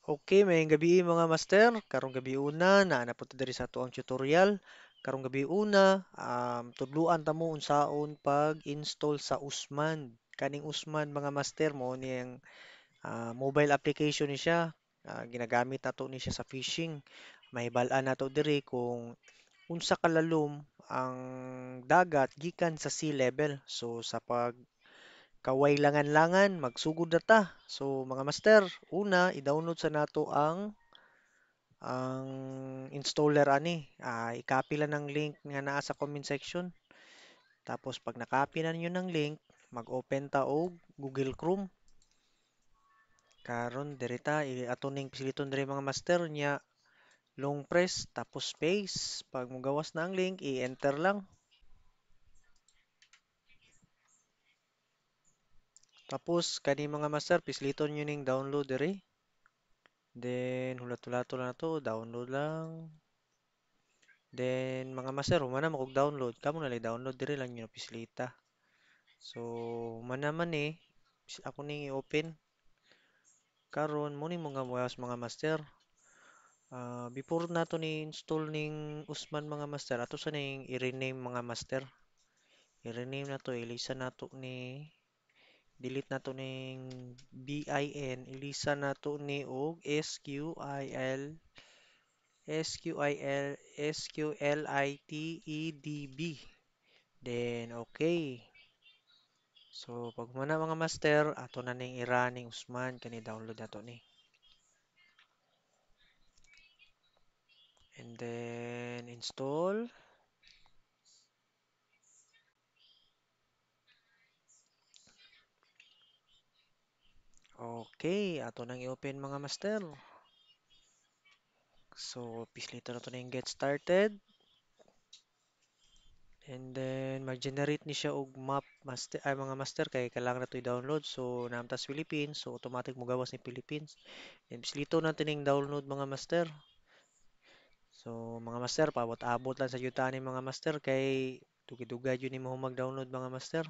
Okay, may gabi mga master. Karong gabi una, naana po ta diri sa atuang tutorial. Karong gabi una, tudluan ta mo unsaon pag-install sa Usman. Kaning Usman mga master mo ni ang mobile application ni siya. Ginagamit nato ni siya sa phishing. Mahibal-an nato diri kung unsa kalalom ang dagat gikan sa sea level. So sa pag kaway langan-langan, magsugod na ta. So mga master, una i-download sa nato ang installer ani. I-copy lang ng link nga naa sa comment section. Tapos pag na-copy na ninyo ng link, mag-open ta og Google Chrome. Karon diri ta ato ning pisiliton diri mga master nya long press tapos space. Pag mogawas na ang link, i-enter lang. Tapos kani mga master pisiliton nyo ning download diri. Then hulat-hulato lang na to, download lang. Then mga master, humana mo kog download. Kamo na lang download diri lang yun pislita. So, humana man eh. Ako ning i-open. Karon mo ni mga mga master. Before nato ni install ning Usman mga master, ato sa ning i-rename mga master. I-rename na to, ilisa nato ni delete nato ning bin, ilisa nato ni og SQLITEDB. Then okay. So pag mana mga master, ato na ning iraning Usman kani download nato ni. And then install. Okay, ato nang i-open mga master. So pislito na to ning get started. And then mag-generate ni siya og map master ay mga master kay kailangan na to i-download. So namtas Philippines, so automatic mo gawas ni Philippines. And pislito na tining download mga master. So mga master, paabot-abot lang sa yuta ni mga master kay dugay-dugay yun ni mo mag-download mga master.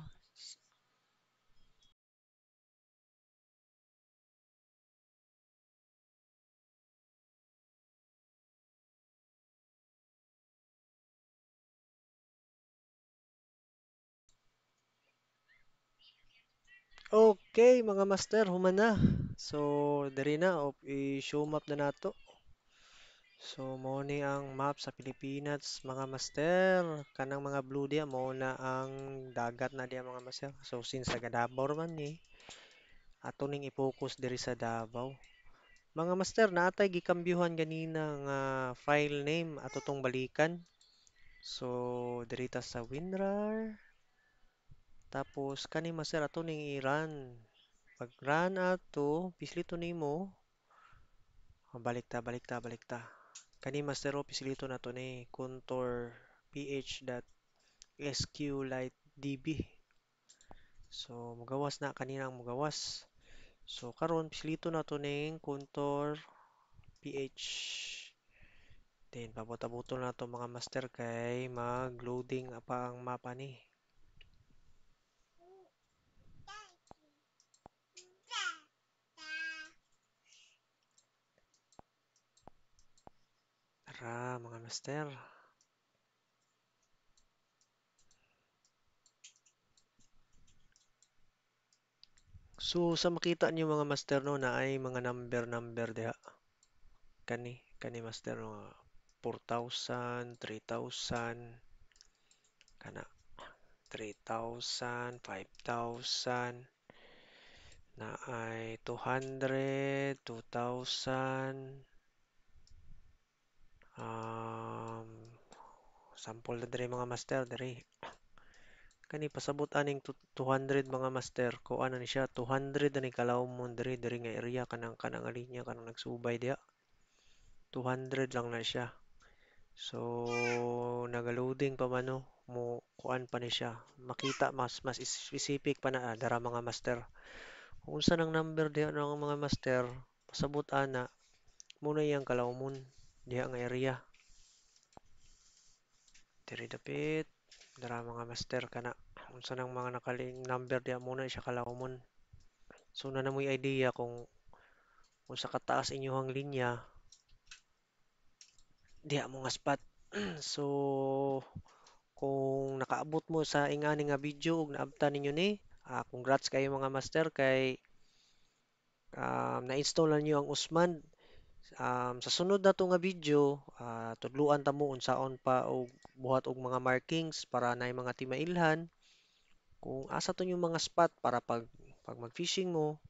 Okay mga master, human na. So diri na i-show map na nato. So mo ni ang map sa Pilipinas mga master. Kanang mga blue diya mo na ang dagat na diya mga master. So since taga Davao man ni, ato ning i-focus diri sa Davao. Mga master, naatay gikambyuhan ganina nga file name ato tong balikan. So diri ta sa WinRAR. Tapos kani master ato ning i-run. Pag run ato, pislito nimo. Balik ta. Kani master o pisilito na to ni contour ph.sqlite.db. So mugawas na kaninang mugawas. So karon pisilito na to ning contour ph. Then pabot-abotol na to mga master kay mag-loading pa ang mapa ni. Tara mga master. So sa makita niyo mga master no na ay mga number diha. Kani master no 4,000, 3,000 kana 3,000, 5,000 na ay 200, 2,000 um sample na diri mga master diri kani pasabot aning 200 mga master ko ano ni siya 200 ani kalawom diri nga area kanang linya kanang nagsubay diha 200 lang na siya. So naga-loading pa man no mo kuan pa ni siya makita mas specific pa na dara mga master. Kung unsa nang number diha ng mga master, pasabot ana muna yang kalawmon diha nga area. Diri dapit, dara mga master kana. Unsa nang mga nakaling number diha muna siya kalawmon. So na namoy idea kung kung sa kataas inyong linya, diha mo nga spot. So, kung nakaabot mo sa ingani nga video ug naabtan ninyo ni, congrats kayo mga master kay na-install na niyo ang Usman. Sa sunod na to nga video, tudluan ta mo unsaon pa og buhat og mga markings para na mga timailhan kung asa to yung mga spot para pag mag-fishing mo,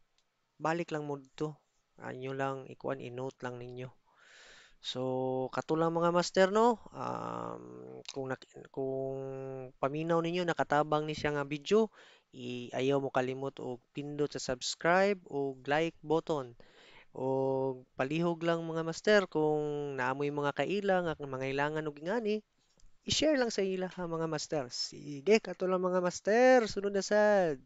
balik lang mo dito. Anyo lang ikuan i-note lang ninyo. So, kato lang mga master no. Kung paminaw ninyo nakatabang ni siya nga video, ayaw mo kalimot og pindot sa subscribe o like button. O palihog lang mga master kung naamoy mga kailang at mga ilangan og ingani, i-share lang sa ila ha mga master. Sige, kato lang mga master. Sunod na sad.